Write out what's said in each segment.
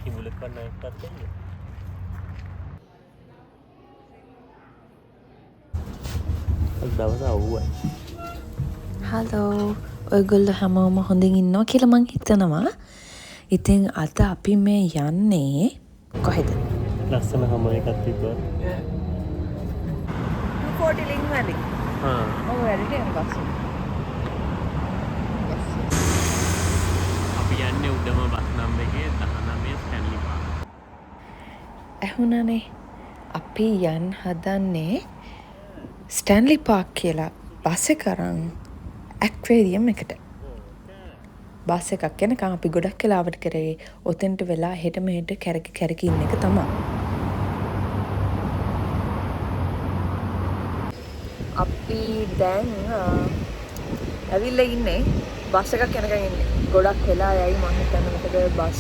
කිඹුලෙක් වන්න එකටත් දෙන්නේ. දවස අවුවයි. හලෝ ඔයගොල්ලෝ හැමෝම හොඳින් ඉන්නවා කියලා මං හිතනවා. ඉතින් අද අපි මේ යන්නේ කොහෙද? ලස්සන හැම එකක් තිබ්බා. 240 ලින්ක් වැලි. ඔව් වැඩිට යන බස්. අපි යන්නේ උඩම බස් නම් එකේ 19 ස්ටැන්ලි පාර්ක්. ඇහුණනේ අපි යන්න හදන්නේ ස්ටැන්ලි පාර්ක් කියලා බස් එක අරන් ඇක්වේරියම් එකට. බස් එකක් යනකම් අපි ගොඩක් වෙලාවට කරේ ඔතෙන්ට වෙලා හෙට මෙහෙට කැරකි ඉන්න එක තමයි. අපි දැන් ඇවිල්ලා ඉන්නේ බස් එකක් යනකම් ඉන්නේ. ගොඩක් වෙලා යයි මම හිතන්නේ මොකද බස්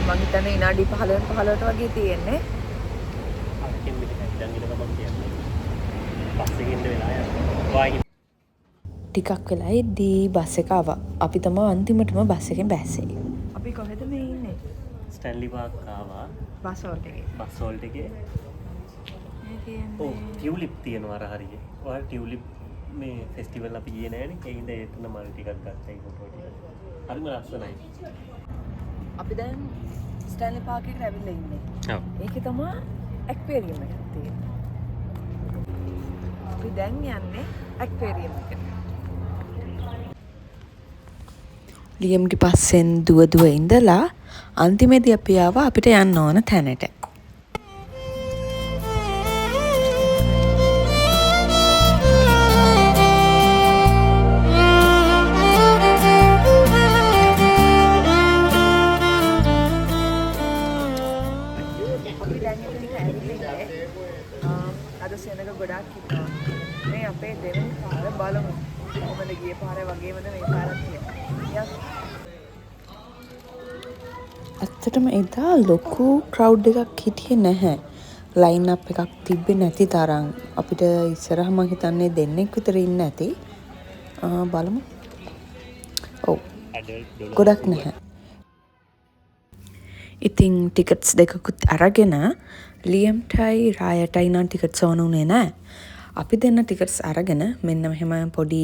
මම හිතන්නේ විනාඩි 15ට වගේ තියෙන්නේ. අරකින් පිටට ඉඳන් ඉඳ ගමන් කියන්නේ. බස් එකේ ඉඳ වෙලා යනවා. ටිකක් වෙලා ඉද්දී බස් එක ආවා. අපි තමයි අන්තිමටම බස් එකෙන් බැස්සේ. අපි කොහෙද මේ ඉන්නේ? ස්ටැන්ලි පාර්ක් ආවා. බස් වලට එකේ. බස් වලට එකේ. ඔව් ටියුලිප් තියෙනවා අර හරියේ. ඔයාලා ටියුලිප් මේ ෆෙස්ටිවල් අපි ගියේ නෑනේ. ඒ හින්දා ඒතන මල් ටිකක් ගත්තා ඒ ෆොටෝ ටික. හරිම ලස්සනයි. අපි දැන් ස්ටැන්ලි පාර්ක් එකට ඇවිල්ලා ඉන්නේ. ඔව්. ඒකේ තමයි ඇක්වේරියම් එකක් තියෙන්නේ. අපි දැන් යන්නේ ඇක්වේරියම් එකට. ලියම්ගේ පස්සෙන් දුව ඉඳලා අන්තිමේදී අපි ආවා අපිට යන්න ඕන තැනට. අපි දැන් ඉතින් ඇවිල්ලා ඉන්නේ. අද සෙනග ගොඩාක් හිටනවා. මේ අපේ දෙවෙනි පාර බලමු. කොහමද ගිය පාරේ වගේමද මේ පාරත් කියලා. ඇත්තටම එදා ලොකු ක්‍රවුඩ් එකක් හිටියේ නැහැ. ලයින් අප් එකක් තිබ්බේ නැති තරම්. අපිට ඉස්සරහ මම හිතන්නේ දෙන්නෙක් විතර ඉන්න ඇති. බලමු. ඔව්. ගොඩක් නැහැ. ඉතින් ටිකට්ස් දෙකකුත් අරගෙන ලියම්ටයි රායටයි නම් ටිකට්ස් ඕන උනේ නැහැ. අපි දෙන්න ටිකට්ස් අරගෙන මෙන්න මෙහෙම පොඩි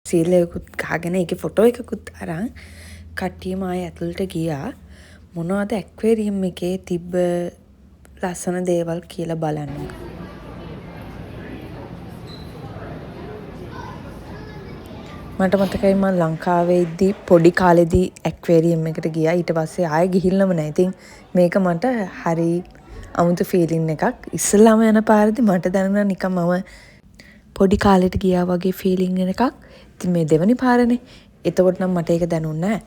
සීලයකුත් ගහගෙන ඒකේ ෆොටෝ එකකුත් අරන් කට්ටියම ආයෙ ඇතුළට ගියා. මොනවද ඇක්වේරියම් එකේ තිබ්බ ලස්සන දේවල් කියලා බලන්න. මට මතකයි මම ලංකාවේ ඉද්දී පොඩි කාලෙදී ඇක්වේරියම් එකට ගියා. ඊට පස්සේ ආයෙ ගිහිල්ලාම නැහැ. ඉතින් මේක මට හරි අමුතු ෆීලින් එකක්. ඉස්සෙල්ලාම යන පාරදී මට දැනුණා නිකන් මම පොඩි කාලෙට ගියා වගේ ෆීලින් එකක්. ඉතින් මේ දෙවනි පාරනේ. එතකොට නම් මට ඒක දැනුන්නේ නැහැ.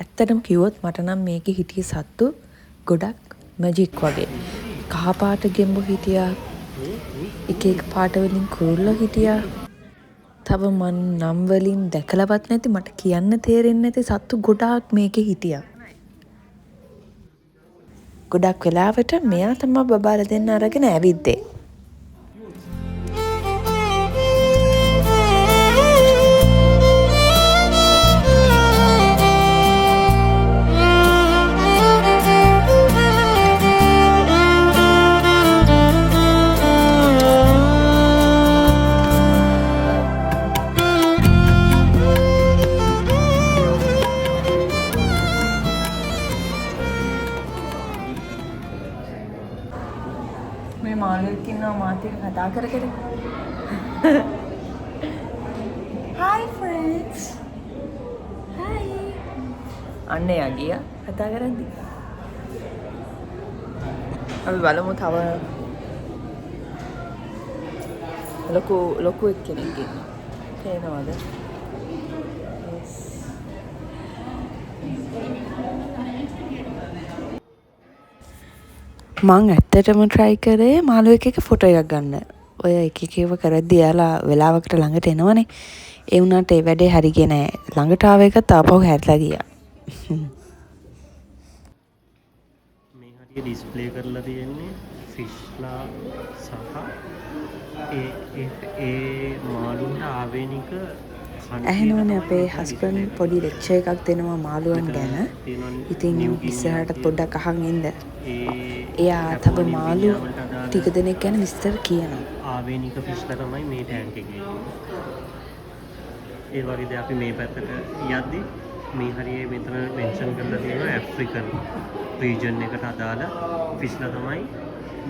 ඇත්තටම කිව්වොත් මට නම් මේකේ හිටිය සත්තු ගොඩක් මැජික් වගේ. කහ පාට ගෙම්බෝ හිටියා. එක එක පාට වලින් කුරුල්ලෝ හිටියා. තව මන් නම් වලින් දැකලවත් නැති මට කියන්න තේරෙන්නේ නැති සත්තු ගොඩාක් මේකේ හිටියා. ගොඩක් වෙලාවට මෙයා තමයි බබාලා දෙන්න අරගෙන ඇවිද්දේ. මේ මාළුවෙක් ඉන්නවා මාත් එක්ක කතා කරගෙන. Hi friends. Hi. අන්නේ යගියා කතා කරද්දි. අපි බලමු තව ලොකු එක්කෙනෙක් ඉන්නවා. තේනවද? Yes. මං ඇත්තටම try කරේ මාළුවෙක් එක්ක ෆොටෝ එකක් ගන්න. ඔය එක එකව කරද්දි එයාලා වෙලාවකට ළඟට එනවනේ. ඒ වුණාට ඒ වැඩේ හරි ගියේ නෑ. ළඟට ආව එක තාපහු හැරිලා ගියා. මේ හරිය ඩිස්ප්ලේ කරලා තියෙන්නේ ෆිෂ්ලා සහ ඒ මාළුන්ට ආවේනික ඇහෙනවනේ අපේ හස්බන්ඩ් පොඩි ලෙක්චර් එකක් දෙනවා මාළුවන් ගැන. ඉතින් ඉස්සරහට පොඩ්ඩක් අහන් ඉන්න. එයා තව මාළු ටික දෙනෙක් ගැන විස්තර කියනවා. ආවේනික ෆිෂ්ලා තමයි මේ ටැංක් එකේ ඉන්නේ. ඒ වගේද අපි මේ පැත්තට යද්දි මේ හරිය මෙතන මෙන්ෂන් කරලා තියෙනවා ඇෆ්‍රිකන් රීජන් එකට අදාළ ෆිෂ්ලා තමයි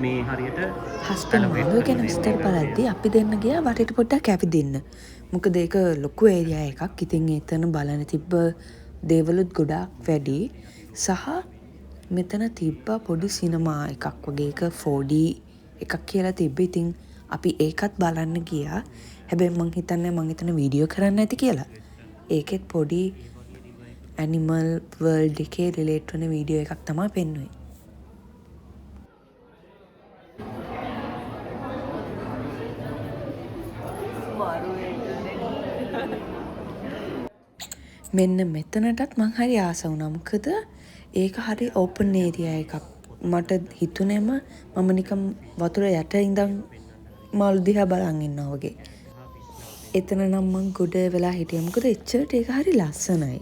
මේ හරියට හස්බන්ඩ් මාළුව ගැන විස්තර බලද්දී අපි දෙන්න ගියා වටේට පොඩ්ඩක් ඇවිදින්න. මොකද ඒක ලොකු ඒරියා එකක්. ඉතින් එතන බලන තිබ්බ දේවලුත් ගොඩාක් වැඩි. සහ මෙතන තිබ්බ පොඩි සිනමා එකක් වගේ එක 4D එකක් කියලා තිබ්බ. ඉතින් අපි ඒකත් බලන්න ගියා. හැබැයි මං හිතන්නේ මං එතන වීඩියෝ කරන්න ඇති කියලා. ඒකෙත් පොඩි ඇනිමල් වර්ල්ඩ් එකේ රිලේට් වෙන වීඩියෝ එකක් තමයි පෙන්වුවේ. මෙන්න මෙතනටත් මං හරි ආස වුණා. මොකද ඒක හරි ඕපන් ඒරියා එකක්. මට හිතුනේම මම නිකම් වතුර යට ඉඳන් මාළු දිහා බලන් ඉන්නවා වගේ. එතන නම් මං ගොඩ වෙලා හිටියා. මොකද එච්චරට ඒක හරි ලස්සනයි.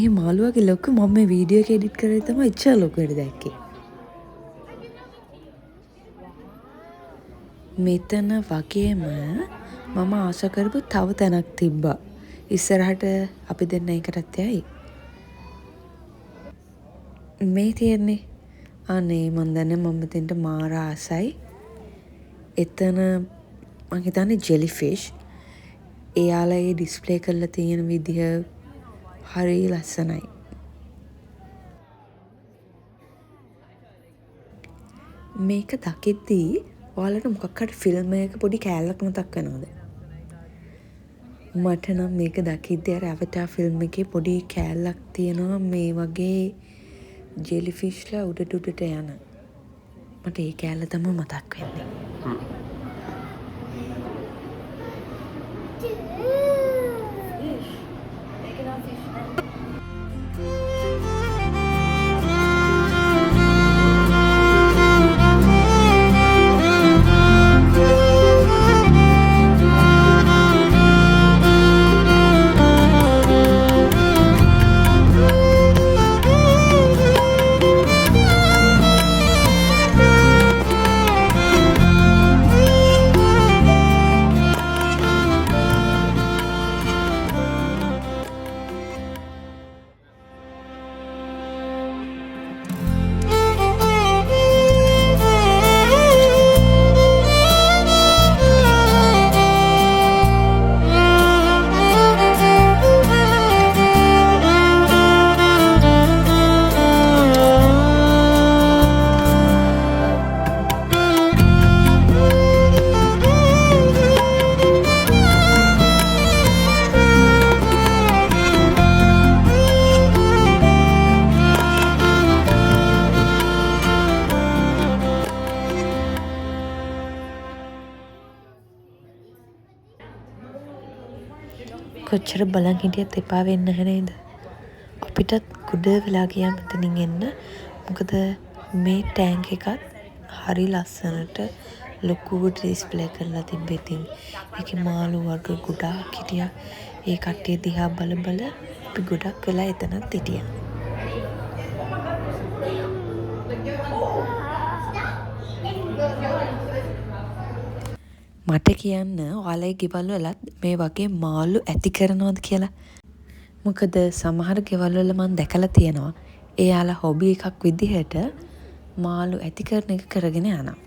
ඒ මාළුවගේ ලොකු මම මේ වීඩියෝ එක එඩිට් කරේ තමයි එච්චර ලොකුවට දැක්කේ. මෙතන වගේම මම ආස කරපු තව තැනක් තිබ්බා. ඉස්සරහට අපි දෙන්න එකටත් යයි. මේ තියෙන්නේ අනේ මන් දන්නේ මම දෙන්න මාර ආසයි. එතන මං හිතන්නේ ජෙලි ෆිෂ්. එයාලා ඒ ඩිස්ප්ලේ කරලා තියෙන විදිහ හරි ලස්සනයි. මේක දකිද්දී ඔයාලට මොකක් හරි ෆිල්ම් එකක පොඩි කෑල්ලක් මතක් වෙනවද? මට නම් මේක දකිද්දී අර අවතාර් ෆිල්ම් එකේ පොඩි කෑල්ලක් තියෙනවා මේ වගේ ජෙලි ෆිෂ්ලා උඩට යන. මට ඒ කෑල්ල තමයි මතක් වෙන්නේ. කොච්චර බලන් හිටියත් එපා වෙන්නේ නැහැ නේද? අපිටත් ගොඩ වෙලා ගියා මෙතනින් එන්න. මොකද මේ ටැංක් එකත් හරි ලස්සනට ලොකුවට ඩිස්ප්ලේ කරලා තිබ්බේ. ඉතින් ඒකේ මාළු වර්ග ගොඩාක් හිටියා. ඒ කට්ටිය දිහා බල අපි ගොඩක් වෙලා එතනත් හිටියා. මට කියන්න ඔයාලගේ ගෙවල් වලත් මේ වගේ මාළු ඇති කරනවද කියලා. මොකද සමහර ගෙවල් වල මම දැකලා තියෙනවා එයාලා හොබි එකක් විදිහට මාළු ඇති කරන එක කරගෙන යනවා.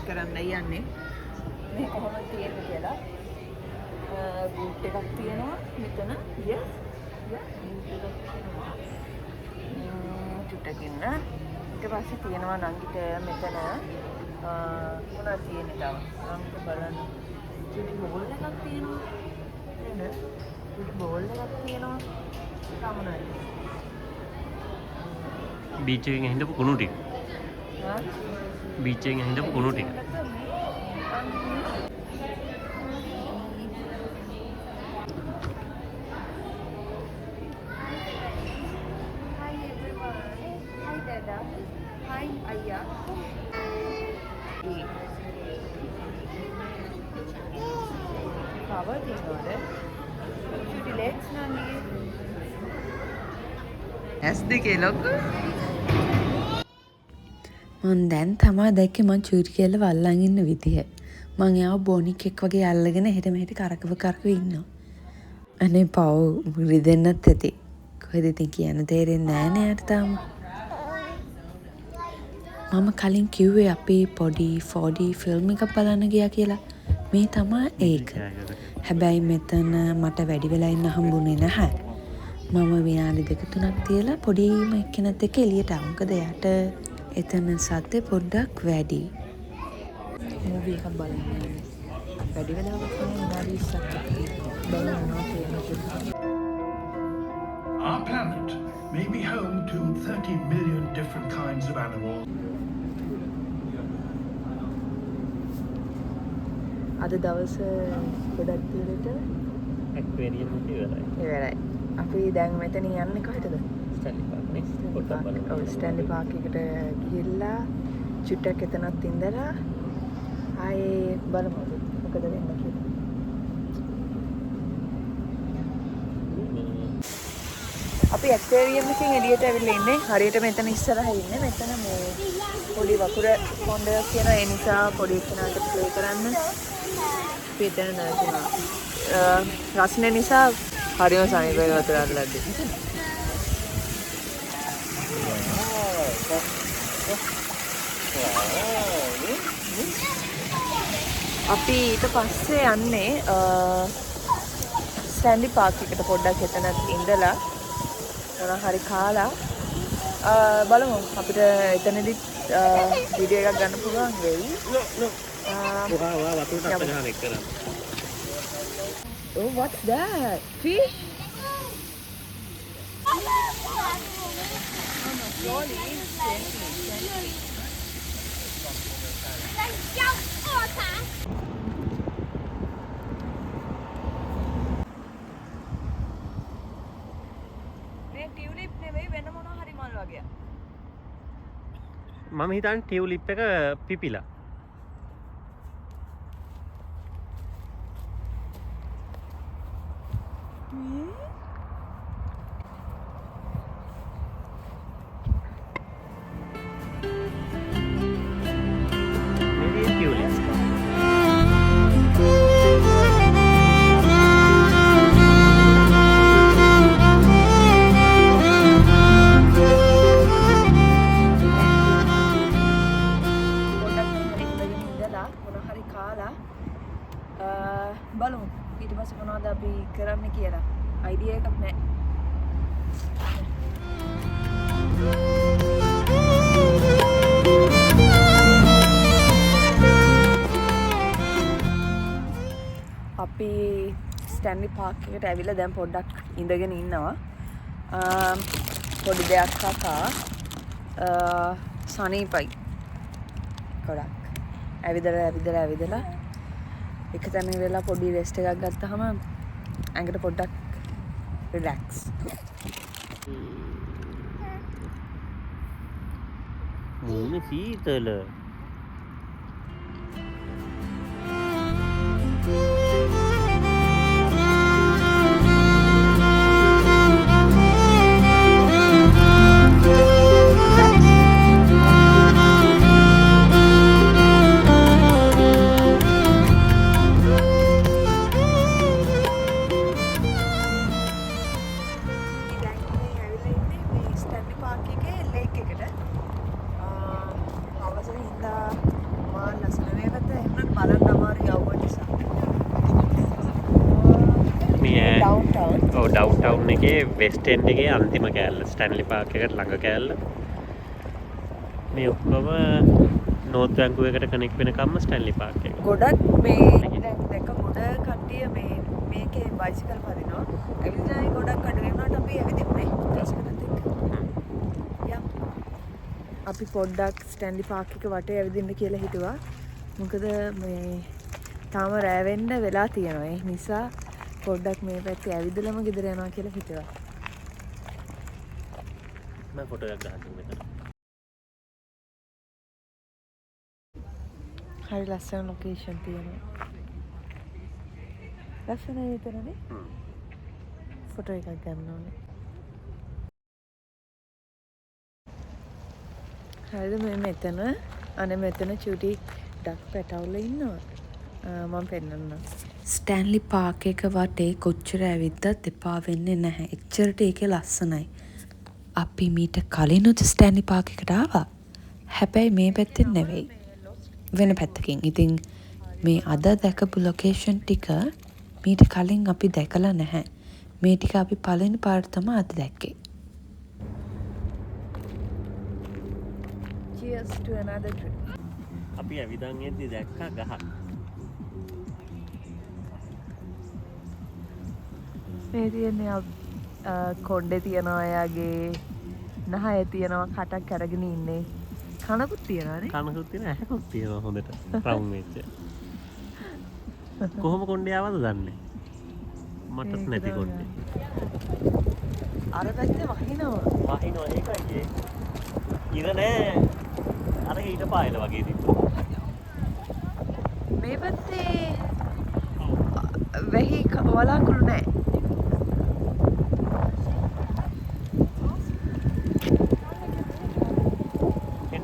කරන්නයි යන්නේ. මේ කොහොමද තියෙන්නේ කියලා. රූට් එකක් තියෙනවා මෙතන. චුට්ටකින්න. ඊට පස්සේ තියෙනවා නංගිට මෙතන මොනවද තියෙන්නේ තව? නංගිට බලන්න. චුටි බෝල් එකක් තියෙනවා. නේද? චුටි බෝල් එකක් තියෙනවා. තමනයි. බීච් එකෙන් හිටපු කුණු ටික. හා? බීච් එකෙන් හිටපු කුණු ටික. Hi Ayah. Cover තියනවාද? චුටි legs නංගි. ඇස් දෙකේ ලොකු. මං දැන් තමා දැක්කේ මං චූටි කියලා වල්ලන් ඉන්න විදිය. මං යාව බොනික් එක් වගේ අල්ලගෙන එහෙට මෙහෙට කරකව ඉන්නවා. අනේ පව් රිදෙන්නත් ඇති. කොහෙද ඉතින් කියන්න තේරෙන්නේ නැහැ නේ යාට තාම. මම කලින් කිව්වේ අපි පොඩි 4D ෆිල්ම් එකක් බලන්න ගියා කියලා. මේ තමයි ඒක. හැබැයි මෙතන මට වැඩි වෙලා ඉන්න හම්බුනේ නැහැ. මම විනාඩි 2-3ක් තියලා පොඩිම එක්කෙනෙක් එක්ක එළියට ආවා. මොකද යාට එතන සද්දේ පොඩ්ඩක් වැඩි. මූවි එකක් බලන්න යන්නේ. වැඩි වෙලාවක් තමයි විනාඩි 20ක් බලනවා කියන්නේ. Our planet may be home to 30 million different kinds of animals. අද දවස ගොඩක් දිනට ඇක්වේරියම් එක ඉවරයි. ඉවරයි. අපි දැන් මෙතන යන්නේ කොහෙටද? ස්ටැන්ලි පාර්ක් නේ. පොඩ්ඩක් බලන්න. ඔව් ස්ටැන්ලි පාර්ක් එකට ගිහිල්ලා චුට්ටක් එතනත් ඉඳලා ආයේ බලමු මොකද වෙන්නේ කියලා. අපි ඇක්වේරියම් එකෙන් එළියට ඇවිල්ලා ඉන්නේ. හරියට මෙතන ඉස්සරහ ඉන්නේ. මෙතන මේ පොඩි වකුර කොණ්ඩයක් තියෙන ඒ නිසා පොඩි කෙනාට ප්ලේ කරන්න පිටන නැතුණා. රස්නේ නිසා හරිම සමීපයි වතුර අල්ලද්දි. අපි ඊට පස්සේ යන්නේ ස්ටැන්ලි පාර්ක් එකට පොඩ්ඩක් එතනත් ඉඳලා මොනවා හරි කාලා බලමු අපිට එතනදි වීඩියෝ එකක් ගන්න පුළුවන් වෙයි. වා වතුරට අත ගන්න එක කරා. Oh, what's that? Fish? මේ ටියුලිප් නෙවෙයි වෙන මොනවා හරි මල් වගේ. මම හිතන්නේ ටියුලිප් එක පිපිලා. Maybe tulip. බලමු ඊට පස්සේ මොනවද අපි කරන්න කියලා අයිඩියා එකක් නැහැ. අපි ස්ටැන්ලි පාර්ක් එකට ඇවිල්ලා දැන් පොඩ්ඩක් ඉඳගෙන ඉන්නවා. පොඩි දෙයක් කකා සනීපයි ගොඩක් ඇවිදලා එක තැන වෙලා පොඩි රෙස්ට් එකක් ගත්තාම ඇඟට පොඩ්ඩක් රිලැක්ස්. මූණ සීතල. ඩවුන්ටවුන් එකේ වෙස්ට් එන්ඩ් එකේ අන්තිම කෑල්ල ස්ටැන්ලි පාර්ක් එකට ළඟ කෑල්ල. මේ ඔක්කොම නෝර්ත් වැන්කූවර් එකට කනෙක්ට් වෙනකම්ම ස්ටැන්ලි පාර්ක් එක. ගොඩක් මේ දැන් දැක්ක ගොඩ කට්ටිය මේකේ බයිසිකල් පදිනවා. ඇවිල්ලා ගොඩක් අඩු වෙනකොට අපි ඇවිදින්නේ බයිසිකලත් එක්ක. යම් අපි පොඩ්ඩක් ස්ටැන්ලි පාර්ක් එක වටේ ඇවිදින්න කියලා හිතුවා. මොකද මේ තාම රෑ වෙන්න වෙලා තියෙනවා. ඒ නිසා පොඩ්ඩක් මේ පැත්තේ ඇවිදලම ගෙදර යනවා කියලා හිතුවා. මම ෆොටෝ එකක් ගහන්න මෙතන. හරි ලස්සන ලොකේෂන් තියෙනවා. ලස්සනයි එතනනේ. ෆොටෝ එකක් ගන්න ඕනේ. හරිද මේ මෙතන අනේ මෙතන චූටි ඩක් පැටවුල ඉන්නවා. මම පෙන්නන්නම්. ස්ටැන්ලි පාර්ක් එක වටේ කොච්චර ඇවිද්දත් එපා වෙන්නේ නැහැ. එච්චරට ඒකේ ලස්සනයි. අපි මීට කලිනුත් ස්ටැන්ලි පාර්ක් එකට ආවා. හැබැයි මේ පැත්තෙන් නෙවෙයි. වෙන පැත්තකින්. ඉතින් මේ අද දැකපු ලොකේෂන් ටික මීට කලින් අපි දැකලා නැහැ. මේ ටික අපි පළවෙනි පාරට තමයි අද දැක්කේ. Cheers to another trip. අපි ඇවිදන් එද්දි දැක්කා ගහක්. මේ තියෙන්නේ කොණ්ඩේ තියනවා එයාගේ නහය තියනවා කටක් අරගෙන ඉන්නේ. කනකුත් තියනවානේ. කනකුත් තියෙන ඇහකුත් තියෙනවා හොඳට. රවුම් වෙච්ච. කොහොම කොණ්ඩේ ආවද දන්නේ? මටත් නැති කොණ්ඩේ. අර පැත්තේ වහිනවා. වහිනවා ඒකයි. ඉර නෑ. අර ඊට පායල වගේ තිබ්බා. මේ පැත්තේ වෙහි වලාකුළු නෑ.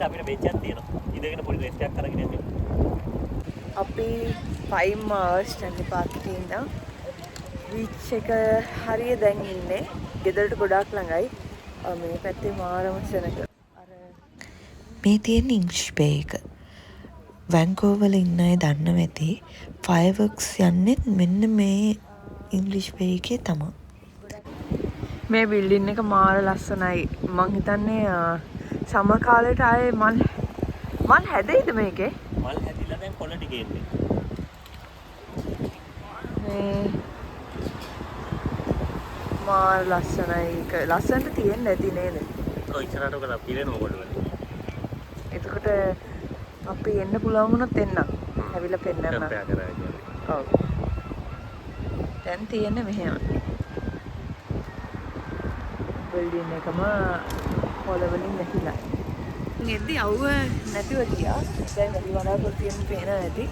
අපිට බෙච්චක් තියෙනවා. ඉඳගෙන පොඩි රෙස්ට් එකක් අරගෙන යන්න. අපි 5 miles ස්ටැන්ලි පාර්ක් එකේ ඉඳන් බීච් එක හරිය දැන් ඉන්නේ. ගෙදරට ගොඩාක් ළඟයි. මේ පැත්තේ මාරම සෙනඟ. මේ තියෙන ඉංග්ලිෂ් බේ එක. වැන්කූවර් වල ඉන්න අය දන්නව ඇති. ෆයර්වර්ක්ස් යන්නේ මෙන්න මේ ඉංග්ලිෂ් බේ එකේ තමයි. මේ බිල්ඩින් එක මාර ලස්සනයි. මං හිතන්නේ සමර් කාලේට ආයේ මල් හැදෙයිද මේකේ? මල් හැදිලා දැන් කොළ ටික එන්නේ. මේ මාර ලස්සනයි. ලස්සනට තියෙන්නේ නැති නේද? ඔය ඉස්සරහට ඔක පිරෙනවා කොළ වල. එතකොට අපි එන්න පුළුවන් වුණොත් එන්න. ඇවිල්ලා පෙන්නන්න. කම්පෙයා කරා කියන්නේ. ඔව්. දැන් තියෙන්නේ මෙහෙම. බිල්ඩින් එකම කොළ වලින් නැතිලා. එද්දි අවුව නැතිව ගියා. දැන් වැඩි වඩාත් තියෙන පේන ඇති.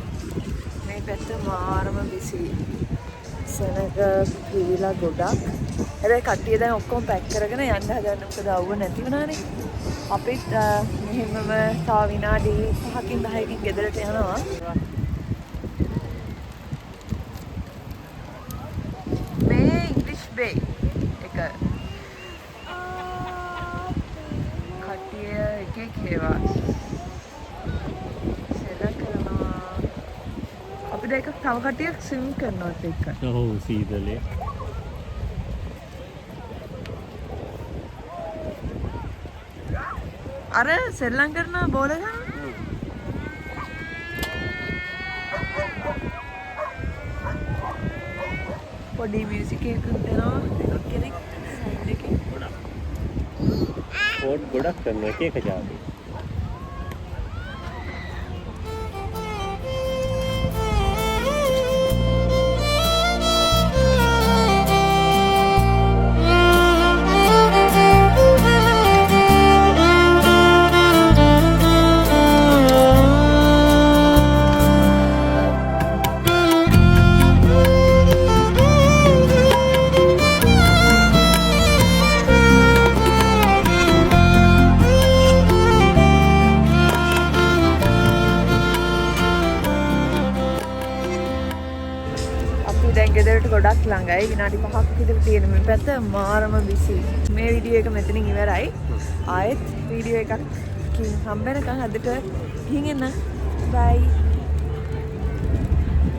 මේ පැත්ත මාරම බිසි. සෙනග පිළිලා ගොඩක්. හැබැයි කට්ටිය දැන් ඔක්කොම පැක් කරගෙන යන්න හදන්නේ. මොකද අවුව නැති වුණානේ. අපිත් මෙහෙමම තව විනාඩි 5කින් 10කින් ගෙදරට යනවා. මේ ඉංග්ලිෂ් බේ එක කට්ටිය එක ඒවා සෙල්ලම් කරනවා. අපිට එක තව කට්ටියක් ස්විම් කරනවා එක්ක. ඔව් සීතලේ. අර සෙල්ලම් කරන බෝල ගන්න. පොඩි මියුසික් එකකුත් දෙනවා කෙනෙක් සයිඩ් එකේ. ස්පෝර්ට් ගොඩක් කරන එක ජාති. දැන් ගෙදරට ගොඩක් ළඟයි. විනාඩි 5ක් විතර තියෙන මේ පැත්ත මාරම බිසි. මේ වීඩියෝ එක මෙතනින් ඉවරයි. ආයෙත් වීඩියෝ එකක් හම්බ වෙනකන් අදට ගිහින් එන්න. බයි.